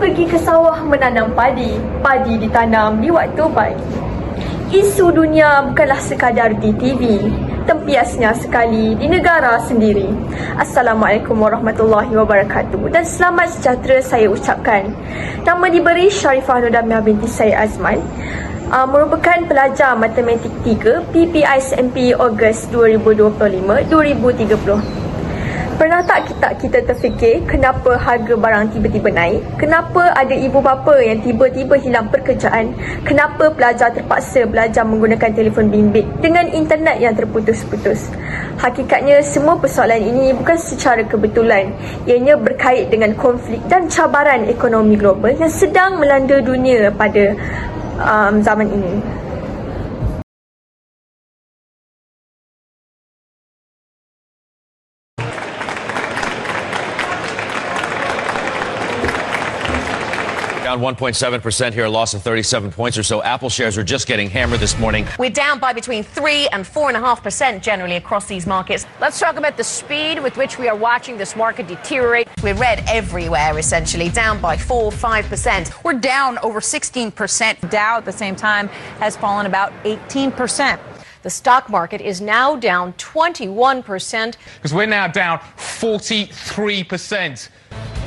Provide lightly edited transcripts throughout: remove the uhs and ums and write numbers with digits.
pergi ke sawah menanam padi, padi ditanam di waktu pagi. Isu dunia bukanlah sekadar di TV, tempiasnya sekali di negara sendiri. Assalamualaikum warahmatullahi wabarakatuh dan selamat sejahtera saya ucapkan. Nama diberi Sharifah Nurdamiah binti Syed Azman, merupakan pelajar Matematik 3 PPICMP Ogos 2025-2030. Pernah tak kita terfikir kenapa harga barang tiba-tiba naik? Kenapa ada ibu bapa yang tiba-tiba hilang pekerjaan? Kenapa pelajar terpaksa belajar menggunakan telefon bimbit dengan internet yang terputus-putus? Hakikatnya semua persoalan ini bukan secara kebetulan. Ianya berkait dengan konflik dan cabaran ekonomi global yang sedang melanda dunia pada zaman ini. Down 1.7% here, a loss of 37 points or so. Apple shares are just getting hammered this morning. We're down by between 3 and 4.5% generally across these markets. Let's talk about the speed with which we are watching this market deteriorate. We're red everywhere, essentially, down by 4-5%. We're down over 16%. Dow at the same time has fallen about 18%. The stock market is now down 21%. Because we're now down 43%.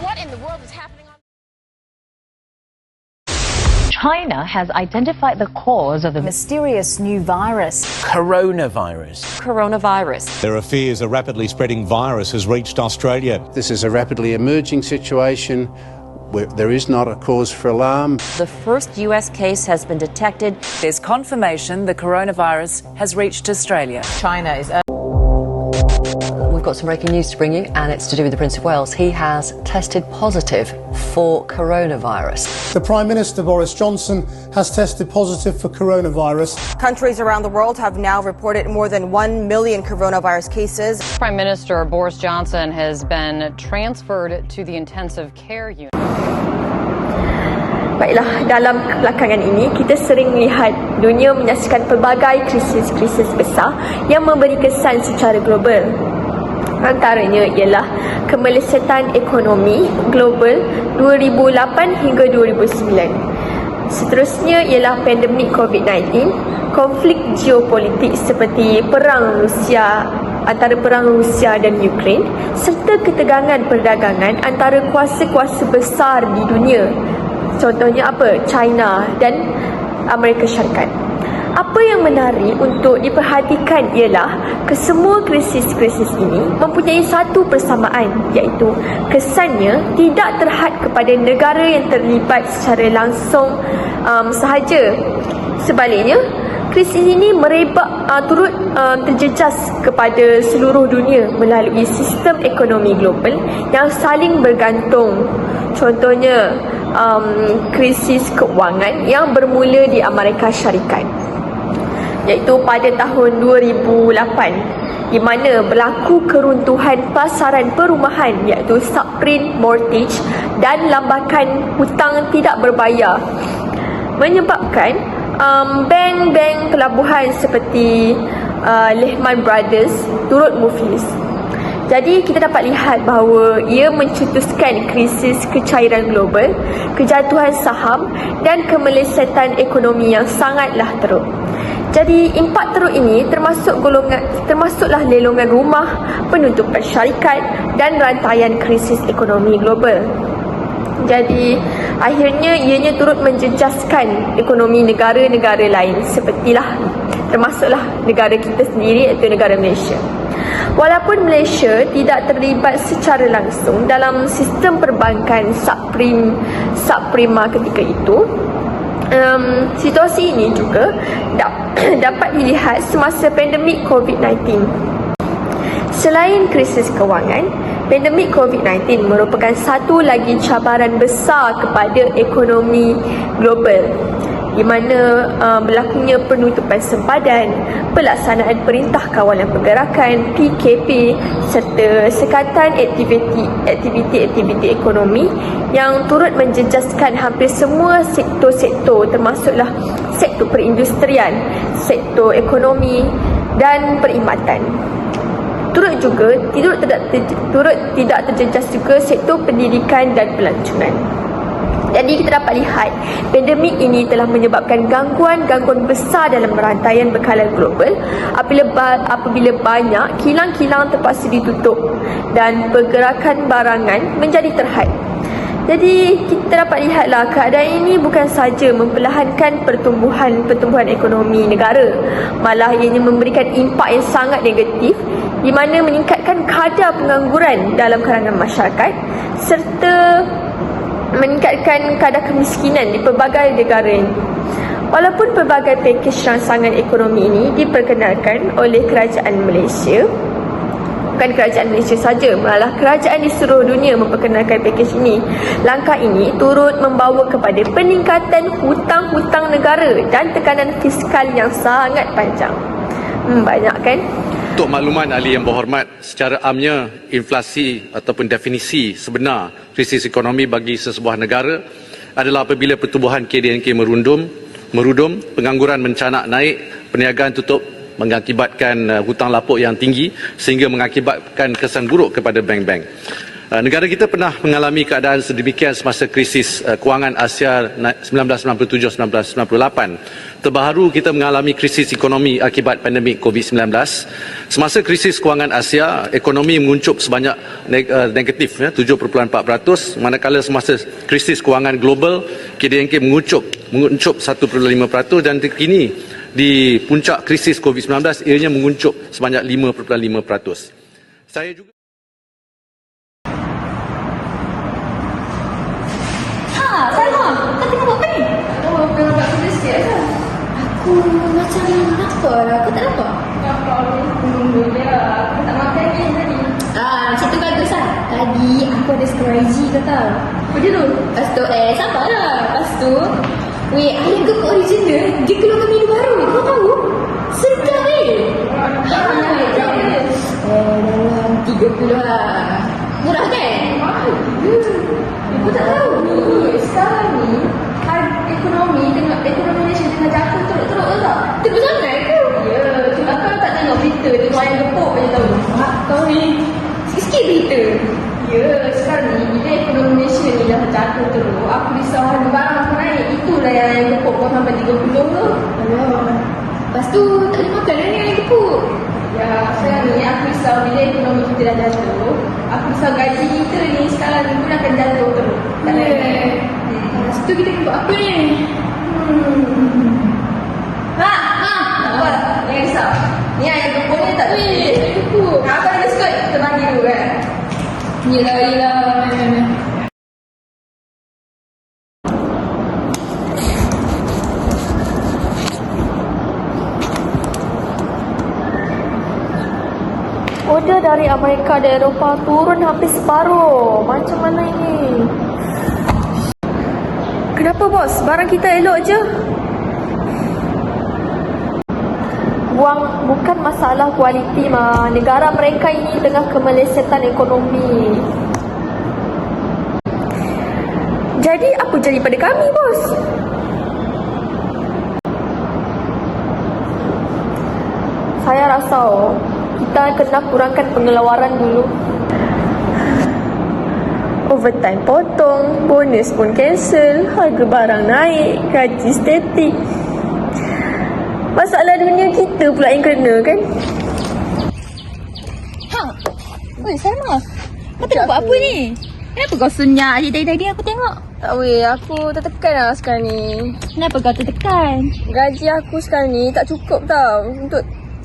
What in the world is happening? China has identified the cause of the mysterious new virus. Coronavirus. There are fears a rapidly spreading virus has reached Australia. This is a rapidly emerging situation where there is not a cause for alarm. The first US case has been detected. There's confirmation the coronavirus has reached Australia. China is... We've got some breaking news to bring you, and it's to do with the Prince of Wales. He has tested positive for coronavirus. The Prime Minister, Boris Johnson, has tested positive for coronavirus. Countries around the world have now reported more than 1 million coronavirus cases. Prime Minister Boris Johnson has been transferred to the intensive care unit. Baiklah, dalam belakangan ini kita sering melihat dunia menyaksikan pelbagai krisis-krisis besar yang memberi kesan secara global. Antaranya ialah kemelesetan ekonomi global 2008 hingga 2009. Seterusnya ialah pandemik COVID-19, konflik geopolitik seperti antara perang Rusia dan Ukraine, serta ketegangan perdagangan antara kuasa-kuasa besar di dunia. Contohnya apa? China dan Amerika Syarikat. Apa yang menarik untuk diperhatikan ialah kesemua krisis-krisis ini mempunyai satu persamaan, iaitu kesannya tidak terhad kepada negara yang terlibat secara langsung sahaja. Sebaliknya, krisis ini turut terjejas kepada seluruh dunia melalui sistem ekonomi global yang saling bergantung. Contohnya, krisis keuangan yang bermula di Amerika Syarikat, iaitu pada tahun 2008, di mana berlaku keruntuhan pasaran perumahan, iaitu subprime mortgage dan lambakan hutang tidak berbayar, menyebabkan bank-bank pelabuhan seperti Lehman Brothers turut muflis. Jadi kita dapat lihat bahawa ia mencetuskan krisis kecairan global, kejatuhan saham dan kemelesetan ekonomi yang sangatlah teruk. Jadi impak teruk ini termasuklah lelongan rumah, penutupan syarikat dan rantaian krisis ekonomi global. Jadi akhirnya ianya turut menjejaskan ekonomi negara-negara lain termasuklah negara kita sendiri, iaitu negara Malaysia. Walaupun Malaysia tidak terlibat secara langsung dalam sistem perbankan subprima ketika itu, situasi ini juga dapat dilihat semasa pandemik COVID-19. Selain krisis kewangan, pandemik COVID-19 merupakan satu lagi cabaran besar kepada ekonomi global, di mana berlakunya penutupan sempadan, pelaksanaan Perintah Kawalan Pergerakan PKP serta sekatan aktiviti ekonomi yang turut menjejaskan hampir semua sektor-sektor, termasuklah sektor perindustrian, sektor ekonomi dan perkhidmatan. Turut tidak terjejas juga sektor pendidikan dan pelancongan. Jadi kita dapat lihat pandemik ini telah menyebabkan gangguan-gangguan besar dalam rantaian bekalan global apabila banyak kilang-kilang terpaksa ditutup dan pergerakan barangan menjadi terhad. Jadi kita dapat lihatlah keadaan ini bukan sahaja memperlahankan pertumbuhan ekonomi negara, malah ianya memberikan impak yang sangat negatif di mana meningkatkan kadar pengangguran dalam kalangan masyarakat serta meningkatkan kadar kemiskinan di pelbagai negara ini. Walaupun pelbagai pakej rangsangan ekonomi ini diperkenalkan oleh kerajaan Malaysia, bukan kerajaan Malaysia saja, malah kerajaan di seluruh dunia memperkenalkan pakej ini, langkah ini turut membawa kepada peningkatan hutang-hutang negara dan tekanan fiskal yang sangat panjang. Banyak kan? Untuk makluman ahli yang berhormat, secara amnya inflasi ataupun definisi sebenar krisis ekonomi bagi sesebuah negara adalah apabila pertumbuhan KDNK merudum, pengangguran mencanak naik, perniagaan tutup mengakibatkan hutang lapuk yang tinggi sehingga mengakibatkan kesan buruk kepada bank-bank. Negara kita pernah mengalami keadaan sedemikian semasa krisis kewangan Asia 1997-1998. Terbaru kita mengalami krisis ekonomi akibat pandemik COVID-19. Semasa krisis kewangan Asia, ekonomi menguncup sebanyak negatif 7.4%, manakala semasa krisis kewangan global, KDNK menguncup 1.5% dan terkini di puncak krisis COVID-19 ianya menguncup sebanyak 5.5%. Saya juga Salma, kau tengah buat apa ni? Oh, aku tengah buat kerja sikit lah. Aku macam lapar lah. Kau tak lapar? Lapar ni. Aku tak makan lagi tadi. Macam tu bagus lah. Tadi aku ada scroll IG kau tahu. Apa dia tu? Lepas tu, sabarlah. Lepas tu, ayam gepuk original, dia keluarkan menu baru. Kau tahu? Sedap dalam 30 lah. Murah kan? Mahal. Aku tak tahu ni. Sekarang ni ekonomi Malaysia tengah jatuh teruk-teruk tu tak? Teruk sangat ke? Ya. Cuma kau tak tengok berita tengok ayam gepuk je tahu. Kau ni sikit-sikit berita. Ya. Sekarang ni bila ekonomi Malaysia ni dah jatuh teruk, aku risau harga barang aku naik. Itulah yang ayam gepuk kau sampai 30 tu. Alah. Lepas tu tak boleh makan lah ni ayam gepuk. Ya, sekarang ni aku risau bila ekonomi kita dah jatuh. Aku risau gaji kita ni sekarang ni pun akan jatuh terus. Tak ada. Lepas tu kita buat apa ni? Apa? Jangan risau. Ni ayam gepuk ni tak ada. Ayam gepuk. Apa ada skot? Kita bagi dulu kan? Yelah. Order dari Amerika dan Eropah turun hampir separuh. Macam mana ini? Kenapa bos? Barang kita elok je. Bukan masalah kualiti mah. Negara mereka ini tengah kemelesetan ekonomi. Jadi apa jadi pada kami bos? Saya rasa kita kena kurangkan pengeluaran dulu. Overtime potong, bonus pun cancel, harga barang naik, gaji statik. Masalah dunia kita pula yang kena kan? Salma, kau tengah buat apa ni? Kenapa kau senyap je tadi aku tengok? Tak aku tertekan lah sekarang ni. Kenapa kau tertekan? Gaji aku sekarang ni tak cukup tau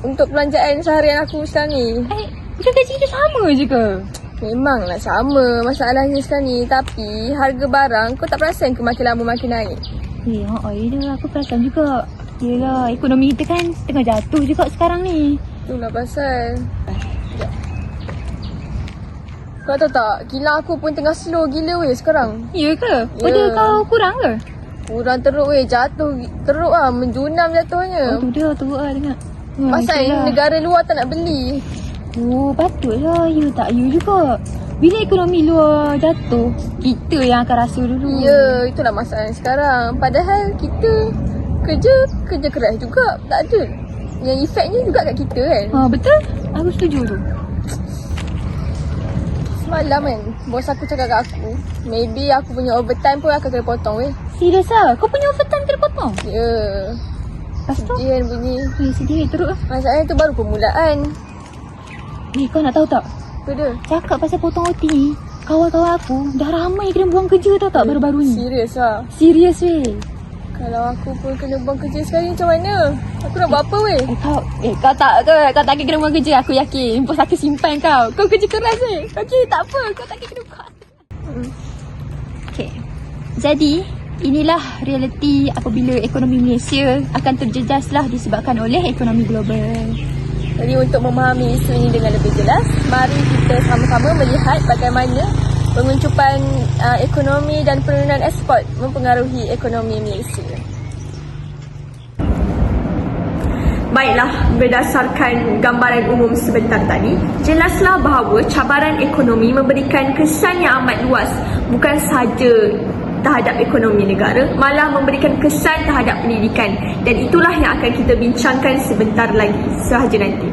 untuk belanjaan seharian aku sekarang ni. Bukan gaji kita sama je ke? Memanglah sama masalahnya sekarang ni. Tapi harga barang kau tak perasan ke makin lama makin naik? Yelah aku perasan juga. Yelah ekonomi kita kan tengah jatuh juga sekarang ni. Itulah pasal. Kau tahu tak, kilang aku pun tengah slow gila weh sekarang. Ya ke? Pada kau kurang ke? Kurang teruk weh, jatuh teruk lah, menjunam jatuhnya. Teruk lah tengok. Pasal negara luar tak nak beli. Patutlah. Ya tak you juga. Bila ekonomi luar jatuh, kita yang akan rasa dulu. Ya, itulah masalah sekarang. Padahal kita kerja keras juga, tak ada. Yang efeknya juga kat kita kan. Betul. Aku setuju tu. Semalam kan, bos aku cakap kat aku, maybe aku punya overtime pun akan kena potong weh. Serius lah? Kau punya overtime kena potong? Ya. Lepas tu? Sedih kan bunyi. Sedih teruk lah. Masalahnya tu baru permulaan. Kau nak tahu tak? Apa dia? Cakap pasal potong OT ni, kawan-kawan aku dah ramai kena buang kerja tau tak baru-baru ni. Serius lah? Serius weh. Kalau aku pun kena buang kerja sekali macam mana? Aku nak buat apa weh? Kau tak kena buang kerja, aku yakin. Bos aku simpan kau. Kau kerja keras weh. Okey, tak apa. Kau tak kena buat. Okey. Jadi, inilah realiti apabila ekonomi Malaysia akan terjejas lah disebabkan oleh ekonomi global. Jadi untuk memahami isu ini dengan lebih jelas, mari kita sama-sama melihat bagaimana penguncupan ekonomi dan penurunan ekspor mempengaruhi ekonomi Malaysia. Baiklah, berdasarkan gambaran umum sebentar tadi, jelaslah bahawa cabaran ekonomi memberikan kesan yang amat luas, bukan sahaja terhadap ekonomi negara, malah memberikan kesan terhadap pendidikan, dan itulah yang akan kita bincangkan sebentar lagi sahaja nanti.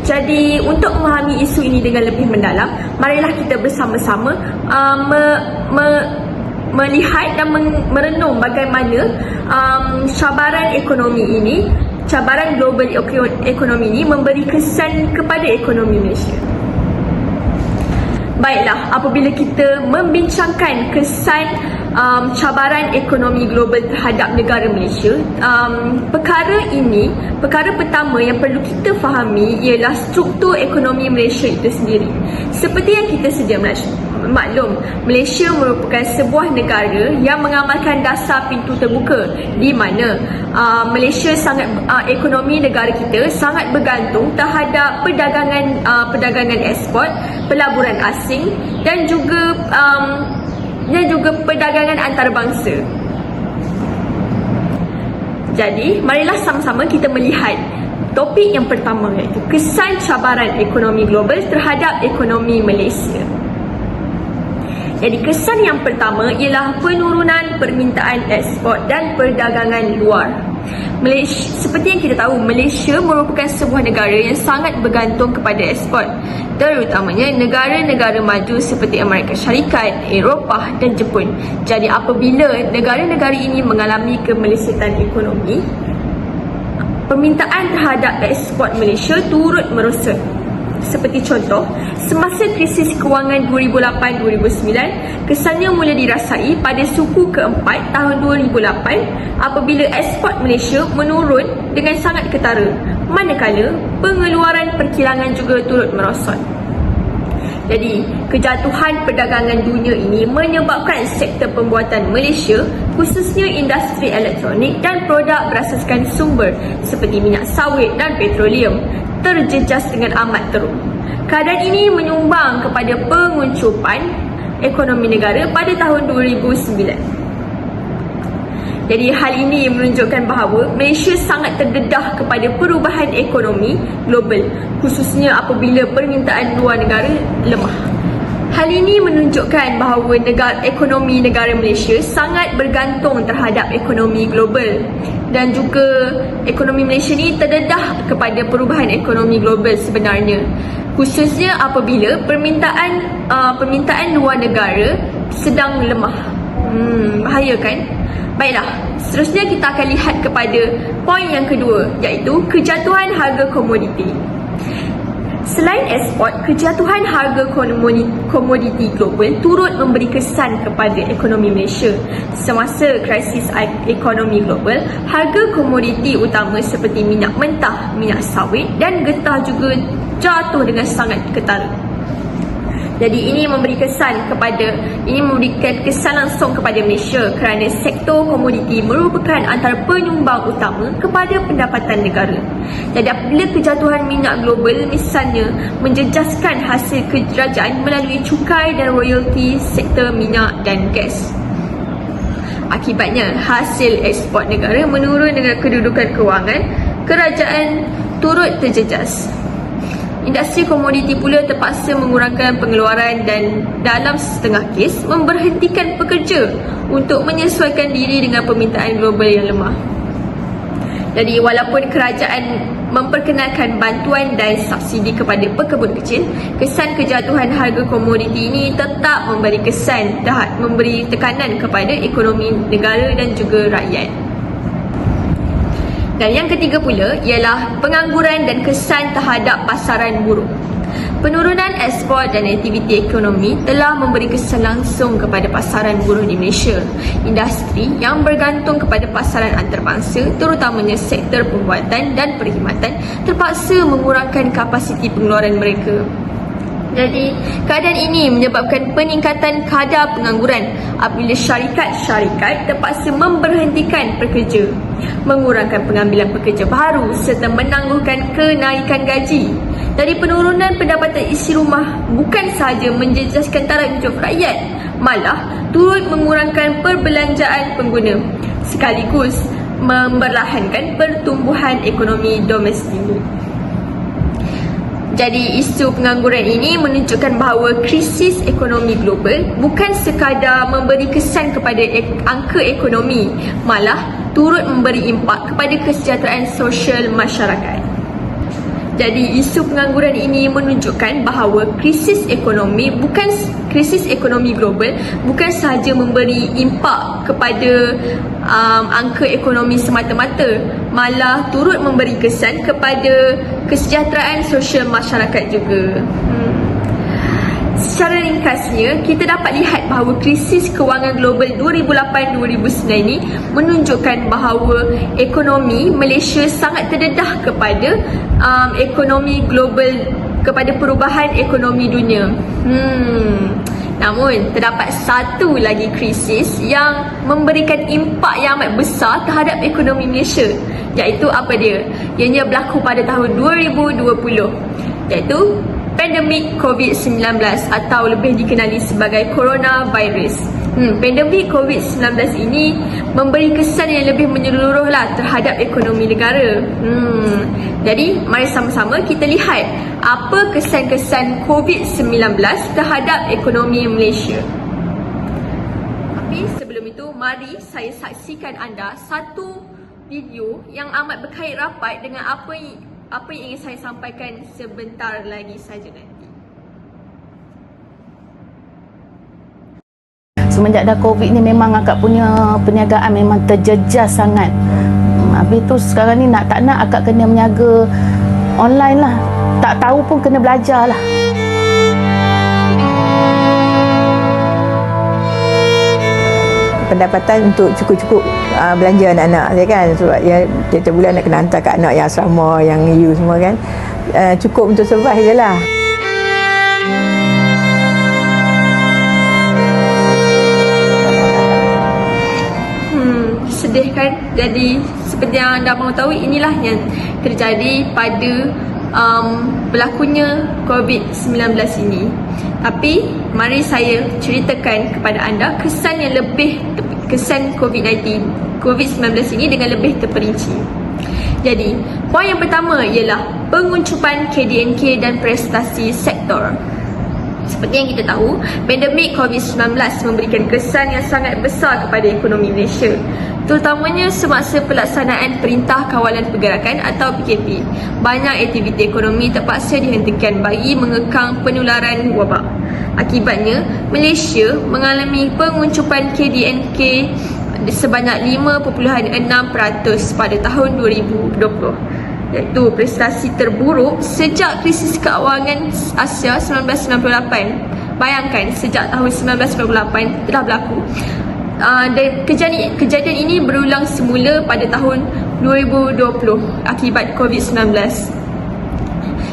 Jadi untuk memahami isu ini dengan lebih mendalam, marilah kita bersama-sama melihat dan merenung bagaimana cabaran ekonomi ini, cabaran global ekonomi ini memberi kesan kepada ekonomi Malaysia. Baiklah, apabila kita membincangkan kesan cabaran ekonomi global terhadap negara Malaysia, perkara pertama yang perlu kita fahami ialah struktur ekonomi Malaysia itu sendiri. Seperti yang kita sedia maklum, Malaysia merupakan sebuah negara yang mengamalkan dasar pintu terbuka, di mana Malaysia ekonomi negara kita sangat bergantung terhadap perdagangan ekspor, pelaburan asing dan juga perdagangan antarabangsa. Jadi, marilah sama-sama kita melihat topik yang pertama, iaitu kesan cabaran ekonomi global terhadap ekonomi Malaysia. Jadi, kesan yang pertama ialah penurunan permintaan ekspor dan perdagangan luar. Seperti yang kita tahu, Malaysia merupakan sebuah negara yang sangat bergantung kepada ekspor, terutamanya negara-negara maju seperti Amerika Syarikat, Eropah dan Jepun. Jadi apabila negara-negara ini mengalami kemelesetan ekonomi, permintaan terhadap ekspor Malaysia turut merosot. Seperti contoh, semasa krisis kewangan 2008-2009, kesannya mula dirasai pada suku keempat tahun 2008 apabila ekspor Malaysia menurun dengan sangat ketara, manakala pengeluaran perkilangan juga turut merosot. Jadi, kejatuhan perdagangan dunia ini menyebabkan sektor pembuatan Malaysia, khususnya industri elektronik dan produk berasaskan sumber seperti minyak sawit dan petroleum, terjejas dengan amat teruk. Keadaan ini menyumbang kepada penguncupan ekonomi negara pada tahun 2009. Jadi hal ini menunjukkan bahawa Malaysia sangat terdedah kepada perubahan ekonomi global, khususnya apabila permintaan luar negara lemah. Hal ini menunjukkan bahawa ekonomi negara Malaysia sangat bergantung terhadap ekonomi global, dan juga ekonomi Malaysia ni terdedah kepada perubahan ekonomi global sebenarnya, khususnya apabila permintaan luar negara sedang lemah. Bahaya kan? Baiklah, seterusnya kita akan lihat kepada poin yang kedua, iaitu kejatuhan harga komoditi. Selain ekspor, kejatuhan harga komoditi global turut memberi kesan kepada ekonomi Malaysia. Semasa krisis ekonomi global, harga komoditi utama seperti minyak mentah, minyak sawit dan getah juga jatuh dengan sangat ketara. Jadi ini memberikan kesan langsung kepada Malaysia kerana sektor komoditi merupakan antara penyumbang utama kepada pendapatan negara. Jadi apabila kejatuhan minyak global misalnya menjejaskan hasil kerajaan melalui cukai dan royalti sektor minyak dan gas, akibatnya hasil ekspor negara menurun dengan kedudukan kewangan kerajaan turut terjejas. Industri komoditi pula terpaksa mengurangkan pengeluaran dan dalam setengah kes memberhentikan pekerja untuk menyesuaikan diri dengan permintaan global yang lemah. Jadi walaupun kerajaan memperkenalkan bantuan dan subsidi kepada pekebun kecil, kesan kejatuhan harga komoditi ini tetap memberi tekanan kepada ekonomi negara dan juga rakyat. Dan yang ketiga pula ialah pengangguran dan kesan terhadap pasaran buruh. Penurunan ekspor dan aktiviti ekonomi telah memberi kesan langsung kepada pasaran buruh di Malaysia. Industri yang bergantung kepada pasaran antarabangsa, terutamanya sektor pembuatan dan perkhidmatan, terpaksa mengurangkan kapasiti pengeluaran mereka. Jadi, keadaan ini menyebabkan peningkatan kadar pengangguran apabila syarikat-syarikat terpaksa memberhentikan pekerja, mengurangkan pengambilan pekerja baru serta menangguhkan kenaikan gaji. Dari penurunan pendapatan isi rumah bukan sahaja menjejaskan taraf hidup rakyat, malah turut mengurangkan perbelanjaan pengguna, sekaligus memperlahankan pertumbuhan ekonomi domestik. Jadi isu pengangguran ini menunjukkan bahawa krisis ekonomi global bukan sekadar memberi kesan kepada angka ekonomi, malah turut memberi impak kepada kesejahteraan sosial masyarakat. Jadi isu pengangguran ini menunjukkan bahawa krisis ekonomi global bukan sahaja memberi impak kepada angka ekonomi semata-mata, malah turut memberi kesan kepada kesejahteraan sosial masyarakat juga. Secara ringkasnya, kita dapat lihat bahawa krisis kewangan global 2008-2009 ini menunjukkan bahawa ekonomi Malaysia sangat terdedah kepada ekonomi global, kepada perubahan ekonomi dunia. Namun, terdapat satu lagi krisis yang memberikan impak yang amat besar terhadap ekonomi Malaysia, iaitu apa dia? Ianya berlaku pada tahun 2020, iaitu pandemik COVID-19 atau lebih dikenali sebagai coronavirus. Pandemik COVID-19 ini memberi kesan yang lebih menyeluruh terhadap ekonomi negara. Jadi, mari sama-sama kita lihat apa kesan-kesan COVID-19 terhadap ekonomi Malaysia. Tapi sebelum itu, mari saya saksikan anda satu video yang amat berkait rapat dengan apa yang ingin saya sampaikan sebentar lagi saja nanti. Semenjak dah COVID ni memang akak punya perniagaan memang terjejas sangat. Habis tu sekarang ni tak nak akak kena berniaga online lah. Tak tahu pun kena belajar lah. Pendapatan untuk cukup-cukup belanja anak-anak ya kan, sebab ya tiap-tiap bulan nak kena hantar kat anak yang asrama, yang EU semua kan, cukup untuk survive je lah. Sedih kan? Jadi seperti yang anda mahu tahu, inilah yang terjadi pada berlakunya COVID-19 ini. Tapi mari saya ceritakan kepada anda kesan COVID-19 ini dengan lebih terperinci. Jadi, poin yang pertama ialah penguncupan KDNK dan prestasi sektor. Seperti yang kita tahu, pandemik COVID-19 memberikan kesan yang sangat besar kepada ekonomi Malaysia, terutamanya semasa pelaksanaan Perintah Kawalan Pergerakan atau PKP. Banyak aktiviti ekonomi terpaksa dihentikan bagi mengekang penularan wabak. Akibatnya, Malaysia mengalami penguncupan KDNK sebanyak 5.6% pada tahun 2020. Iaitu prestasi terburuk sejak krisis kewangan Asia 1998. Bayangkan, sejak tahun 1998 telah berlaku. Dan kejadian ini berulang semula pada tahun 2020 akibat COVID-19.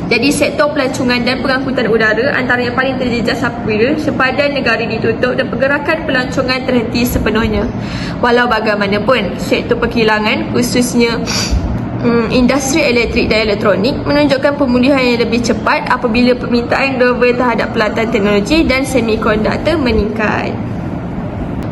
Jadi sektor pelancongan dan pengangkutan udara antara yang paling terjejas apabila sepadan negara ditutup dan pergerakan pelancongan terhenti sepenuhnya. Walau bagaimanapun, sektor perkilangan khususnya industri elektrik dan elektronik menunjukkan pemulihan yang lebih cepat apabila permintaan global terhadap peralatan teknologi dan semikonduktor meningkat.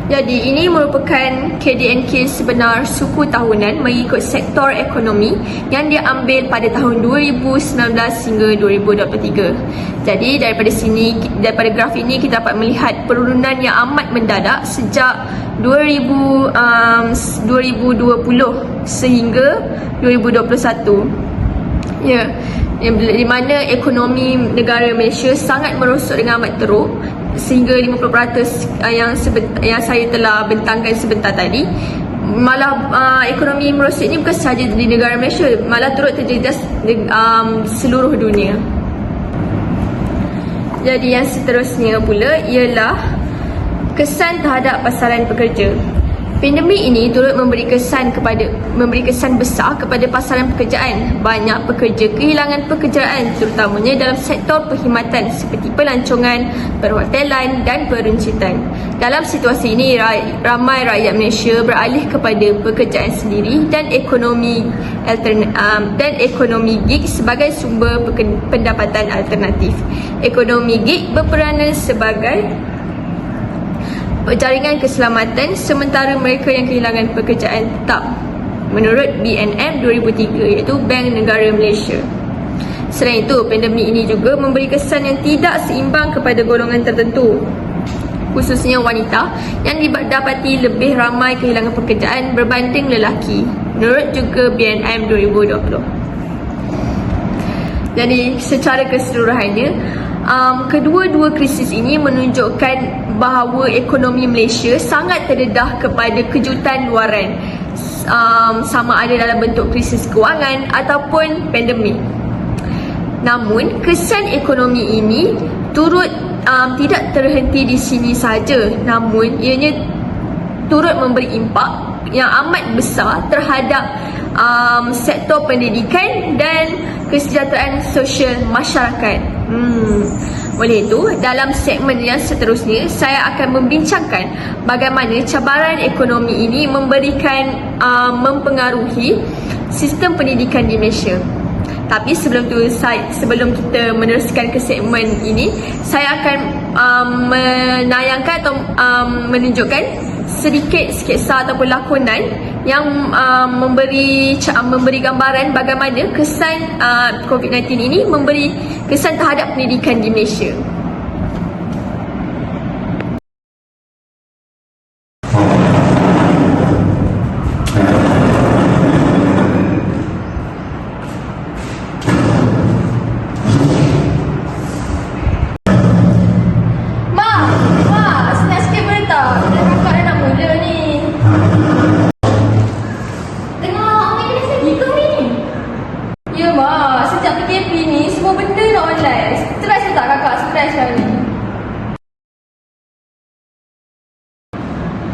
Jadi ini merupakan KDNK sebenar suku tahunan mengikut sektor ekonomi yang diambil pada tahun 2019 hingga 2023. Jadi daripada graf ini kita dapat melihat penurunan yang amat mendadak sejak 2020 sehingga 2021. Ya, di mana ekonomi negara Malaysia sangat merosot dengan amat teruk sehingga 50% yang saya telah bentangkan sebentar tadi. Malah ekonomi merosot ini bukan sahaja di negara Malaysia, malah turut terjejas seluruh dunia. Jadi yang seterusnya pula ialah kesan terhadap pasaran pekerja. Pandemik ini turut memberi kesan besar kepada pasaran pekerjaan. Banyak pekerja kehilangan pekerjaan, terutamanya dalam sektor perkhidmatan seperti pelancongan, perhotelan dan peruncitan. Dalam situasi ini, ramai rakyat Malaysia beralih kepada pekerjaan sendiri dan ekonomi gig sebagai sumber pendapatan alternatif. Ekonomi gig berperanan sebagai jaringan keselamatan sementara mereka yang kehilangan pekerjaan tetap, menurut BNM 2003, iaitu Bank Negara Malaysia. Selain itu, pandemik ini juga memberi kesan yang tidak seimbang kepada golongan tertentu, khususnya wanita yang didapati lebih ramai kehilangan pekerjaan berbanding lelaki, menurut juga BNM 2020. Jadi secara keseluruhannya, kedua-dua krisis ini menunjukkan bahawa ekonomi Malaysia sangat terdedah kepada kejutan luaran, sama ada dalam bentuk krisis kewangan ataupun pandemik. Namun, kesan ekonomi ini turut tidak terhenti di sini sahaja, namun ianya turut memberi impak yang amat besar terhadap sektor pendidikan dan kesejahteraan sosial masyarakat. Oleh itu, dalam segmen yang seterusnya, saya akan membincangkan bagaimana cabaran ekonomi ini mempengaruhi sistem pendidikan di Malaysia. Tapi sebelum kita meneruskan ke segmen ini, saya akan menayangkan atau menunjukkan sedikit sketsa ataupun lakonan yang memberi gambaran bagaimana kesan COVID-19 ini memberi kesan terhadap pendidikan di Malaysia.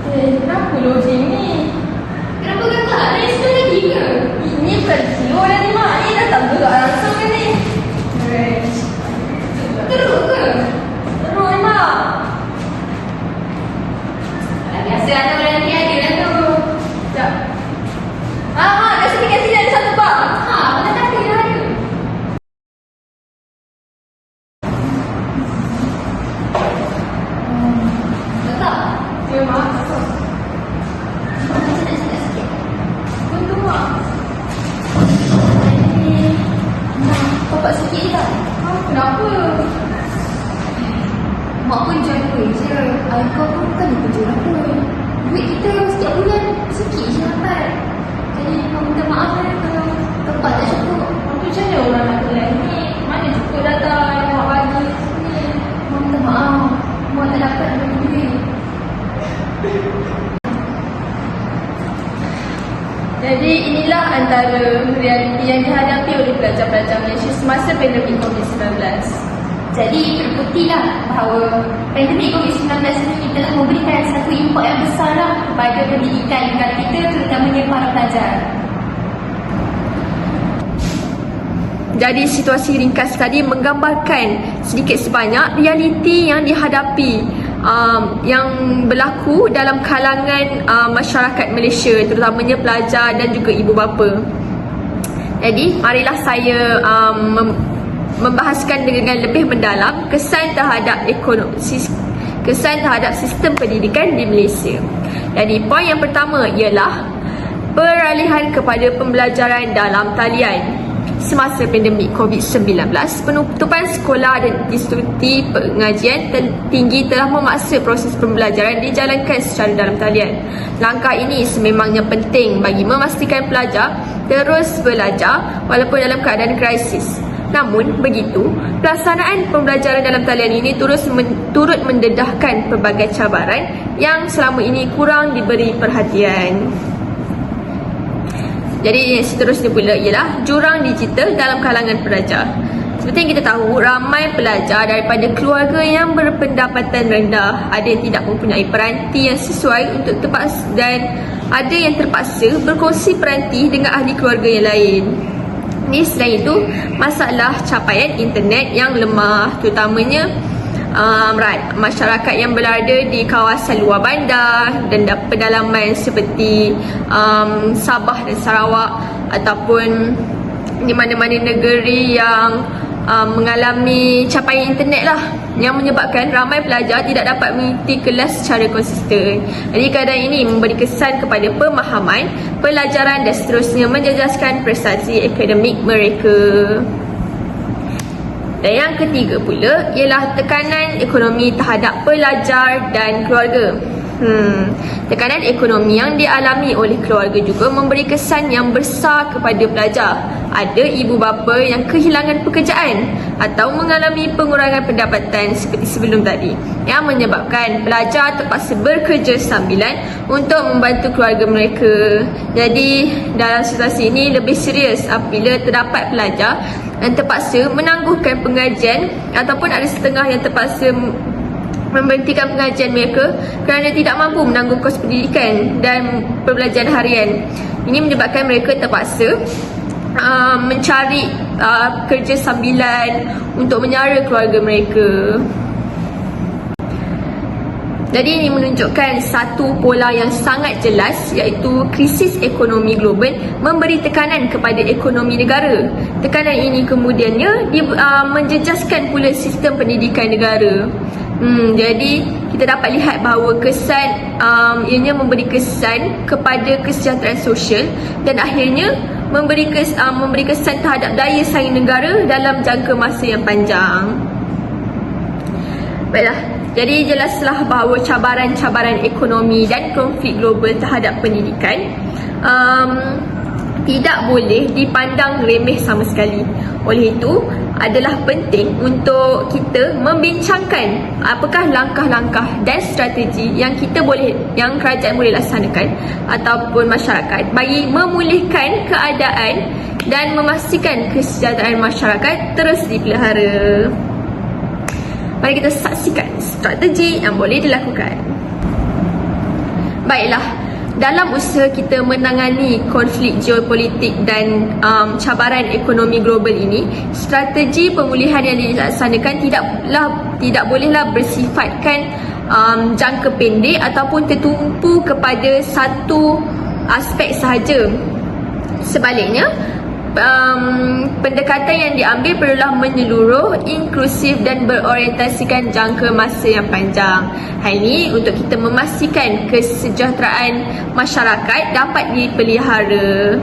Kenapa logik ni? Kenapa kakak? Ada install lagi ke? Ini bukan kilo dah ni mak. Ini datang gerak langsung ke ni? Teruk ke? Teruk ni mak. Biasa anak orang nanti ada lah tu. Sekejap. Mak, kat sini ada satu bak. Mana tak ada ada. Kakak? Ya mak, kakak. Bapak sikit je tak? Kenapa? Mak pun jual duit je. Ayah kau pun bukan dia penjual pun. Duit kita setiap bulan sikit je dapat. Jadi kau minta maaf kalau tempat tak cukup. Macam mana orang nak kelas ni? Mana cukup data yang mak bagi ni? Mak minta maaf. Mak tak dapat bagi duit. Jadi inilah antara realiti yang dihadapi oleh pelajar-pelajar Malaysia semasa pandemik COVID-19. Jadi terbuktilah bahawa pandemik COVID-19 ini telah memberikan satu impak yang besarlah kepada pendidikan negara kita, terutamanya para pelajar. Jadi situasi ringkas tadi menggambarkan sedikit sebanyak realiti yang dihadapi yang berlaku dalam kalangan masyarakat Malaysia, terutamanya pelajar dan juga ibu bapa. Jadi marilah saya membahaskan dengan lebih mendalam kesan terhadap sistem pendidikan di Malaysia. Jadi poin yang pertama ialah peralihan kepada pembelajaran dalam talian. Semasa pandemik COVID-19, penutupan sekolah dan institusi pengajian tinggi telah memaksa proses pembelajaran dijalankan secara dalam talian. Langkah ini sememangnya penting bagi memastikan pelajar terus belajar walaupun dalam keadaan krisis. Namun begitu, pelaksanaan pembelajaran dalam talian ini turut mendedahkan pelbagai cabaran yang selama ini kurang diberi perhatian. Jadi seterusnya pula ialah jurang digital dalam kalangan pelajar. Seperti yang kita tahu, ramai pelajar daripada keluarga yang berpendapatan rendah, ada yang tidak mempunyai peranti yang sesuai untuk dan ada yang terpaksa berkongsi peranti dengan ahli keluarga yang lain. Ini selain itu, masalah capaian internet yang lemah, terutamanya masyarakat yang berada di kawasan luar bandar dan pedalaman seperti Sabah dan Sarawak ataupun di mana-mana negeri yang mengalami capaian internet lah, yang menyebabkan ramai pelajar tidak dapat mengikuti kelas secara konsisten. Jadi keadaan ini memberi kesan kepada pemahaman pelajaran dan seterusnya menjejaskan prestasi akademik mereka. Dan yang ketiga pula ialah tekanan ekonomi terhadap pelajar dan keluarga. Tekanan ekonomi yang dialami oleh keluarga juga memberi kesan yang besar kepada pelajar. Ada ibu bapa yang kehilangan pekerjaan atau mengalami pengurangan pendapatan seperti sebelum tadi, yang menyebabkan pelajar terpaksa bekerja sambilan untuk membantu keluarga mereka. Jadi dalam situasi ini lebih serius apabila terdapat pelajar yang terpaksa menangguhkan pengajian ataupun ada setengah yang terpaksa memberhentikan pengajian mereka kerana tidak mampu menanggung kos pendidikan dan pembelajaran harian. Ini menyebabkan mereka terpaksa mencari kerja sambilan untuk menyara keluarga mereka. Jadi ini menunjukkan satu pola yang sangat jelas, iaitu krisis ekonomi global memberi tekanan kepada ekonomi negara. Tekanan ini kemudiannya menjejaskan pula sistem pendidikan negara. Jadi kita dapat lihat bahawa kesan ianya memberi kesan kepada kesejahteraan sosial dan akhirnya memberi kesan terhadap daya saing negara dalam jangka masa yang panjang. Baiklah, jadi jelaslah bahawa cabaran-cabaran ekonomi dan konflik global terhadap pendidikan tidak boleh dipandang remeh sama sekali. Oleh itu, adalah penting untuk kita membincangkan apakah langkah-langkah dan strategi yang kerajaan boleh laksanakan ataupun masyarakat bagi memulihkan keadaan dan memastikan kesejahteraan masyarakat terus dipelihara. Mari kita saksikan strategi yang boleh dilakukan. Baiklah, dalam usaha kita menangani konflik geopolitik dan cabaran ekonomi global ini, strategi pemulihan yang dilaksanakan tidak bolehlah bersifatkan jangka pendek ataupun tertumpu kepada satu aspek sahaja. Sebaliknya, pendekatan yang diambil perlulah menyeluruh, inklusif dan berorientasikan jangka masa yang panjang. Hal ini untuk kita memastikan kesejahteraan masyarakat dapat dipelihara.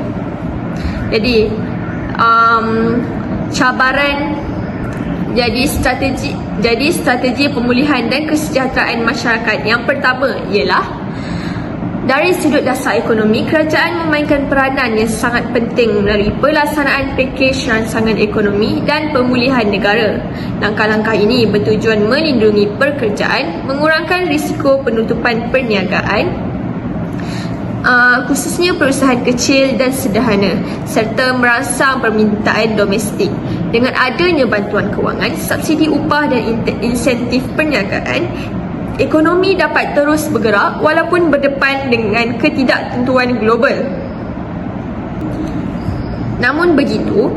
Jadi strategi pemulihan dan kesejahteraan masyarakat yang pertama ialah dari sudut dasar ekonomi, kerajaan memainkan peranan yang sangat penting melalui pelaksanaan pakej rangsangan ekonomi dan pemulihan negara. Langkah-langkah ini bertujuan melindungi pekerjaan, mengurangkan risiko penutupan perniagaan, khususnya perusahaan kecil dan sederhana, serta merangsang permintaan domestik. Dengan adanya bantuan kewangan, subsidi upah dan insentif perniagaan, ekonomi dapat terus bergerak walaupun berdepan dengan ketidaktentuan global. Namun begitu,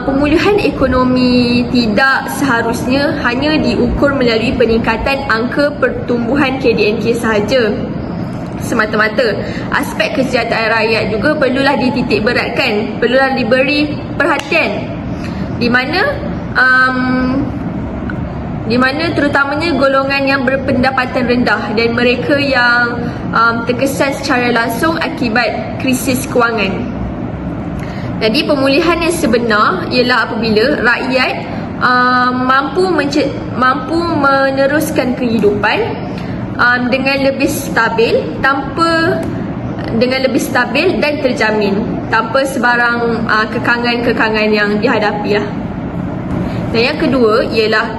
pemulihan ekonomi tidak seharusnya hanya diukur melalui peningkatan angka pertumbuhan KDNK sahaja semata-mata. Aspek kesejahteraan rakyat juga perlulah dititik beratkan, perlulah diberi perhatian, di mana terutamanya golongan yang berpendapatan rendah dan mereka yang terkesan secara langsung akibat krisis kewangan. Jadi pemulihan yang sebenar ialah apabila rakyat mampu meneruskan kehidupan dengan lebih stabil dan terjamin tanpa sebarang kekangan-kekangan yang dihadapi lah. Dan yang kedua ialah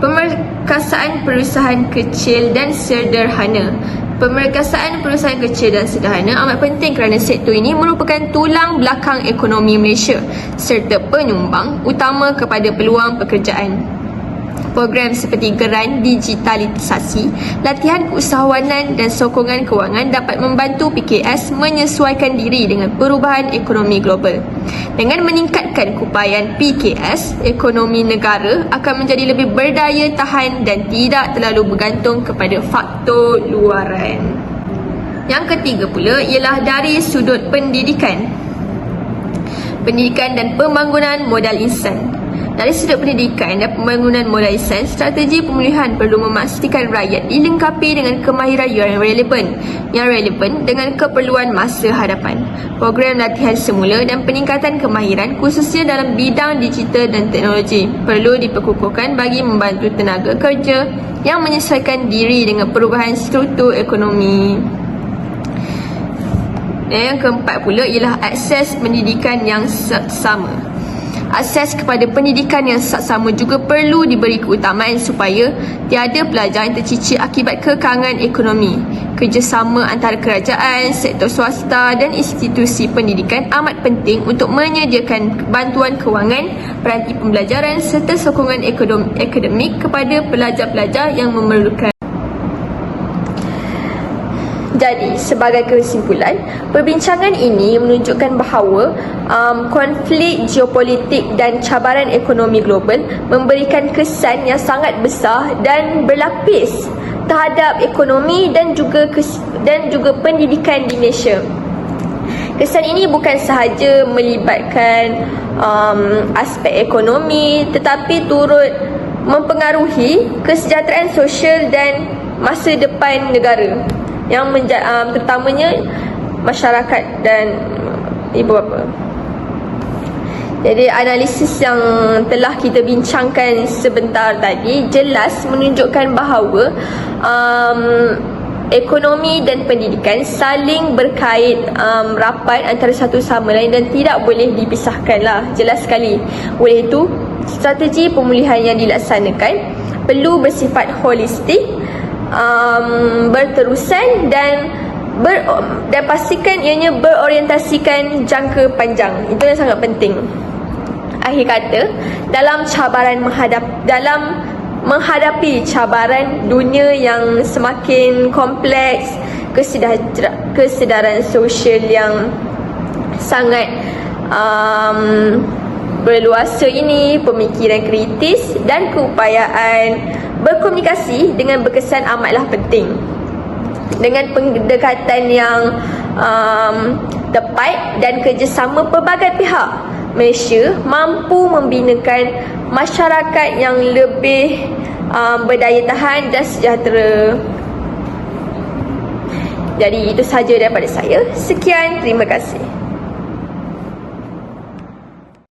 pemerkasaan perusahaan kecil dan sederhana. Pemerkasaan perusahaan kecil dan sederhana amat penting kerana sektor ini merupakan tulang belakang ekonomi Malaysia serta penyumbang utama kepada peluang pekerjaan. Program seperti Geran Digitalisasi, Latihan Keusahawanan dan Sokongan Kewangan dapat membantu PKS menyesuaikan diri dengan perubahan ekonomi global. Dengan meningkatkan keupayaan PKS, ekonomi negara akan menjadi lebih berdaya tahan dan tidak terlalu bergantung kepada faktor luaran. Yang ketiga pula ialah dari sudut pendidikan. Pendidikan dan pembangunan modal insan. Dari sudut pendidikan dan pembangunan modal insan, strategi pemulihan perlu memastikan rakyat dilengkapi dengan kemahiran yang relevan dengan keperluan masa hadapan. Program latihan semula dan peningkatan kemahiran khususnya dalam bidang digital dan teknologi perlu diperkukuhkan bagi membantu tenaga kerja yang menyesuaikan diri dengan perubahan struktur ekonomi. Dan yang keempat pula ialah akses pendidikan yang sama. Akses kepada pendidikan yang saksama juga perlu diberi keutamaan supaya tiada pelajar yang tercicir akibat kekangan ekonomi. Kerjasama antara kerajaan, sektor swasta dan institusi pendidikan amat penting untuk menyediakan bantuan kewangan, peranti pembelajaran serta sokongan akademik kepada pelajar-pelajar yang memerlukan. Jadi, sebagai kesimpulan, perbincangan ini menunjukkan bahawa konflik geopolitik dan cabaran ekonomi global memberikan kesan yang sangat besar dan berlapis terhadap ekonomi dan juga pendidikan di Malaysia. Kesan ini bukan sahaja melibatkan aspek ekonomi tetapi turut mempengaruhi kesejahteraan sosial dan masa depan negara, yang terutamanya masyarakat dan ibu bapa. Jadi analisis yang telah kita bincangkan sebentar tadi jelas menunjukkan bahawa ekonomi dan pendidikan saling berkait rapat antara satu sama lain dan tidak boleh dipisahkan lah, jelas sekali. Oleh itu, strategi pemulihan yang dilaksanakan perlu bersifat holistik, berterusan dan pastikan ianya berorientasikan jangka panjang. Itu yang sangat penting. Akhir kata, dalam menghadapi cabaran dunia yang semakin kompleks, kesedaran sosial yang sangat berluasa ini, pemikiran kritis dan keupayaan berkomunikasi dengan berkesan amatlah penting. Dengan pendekatan yang tepat dan kerjasama pelbagai pihak, Malaysia mampu membinakan masyarakat yang lebih berdaya tahan dan sejahtera. Jadi itu sahaja daripada saya. Sekian, terima kasih.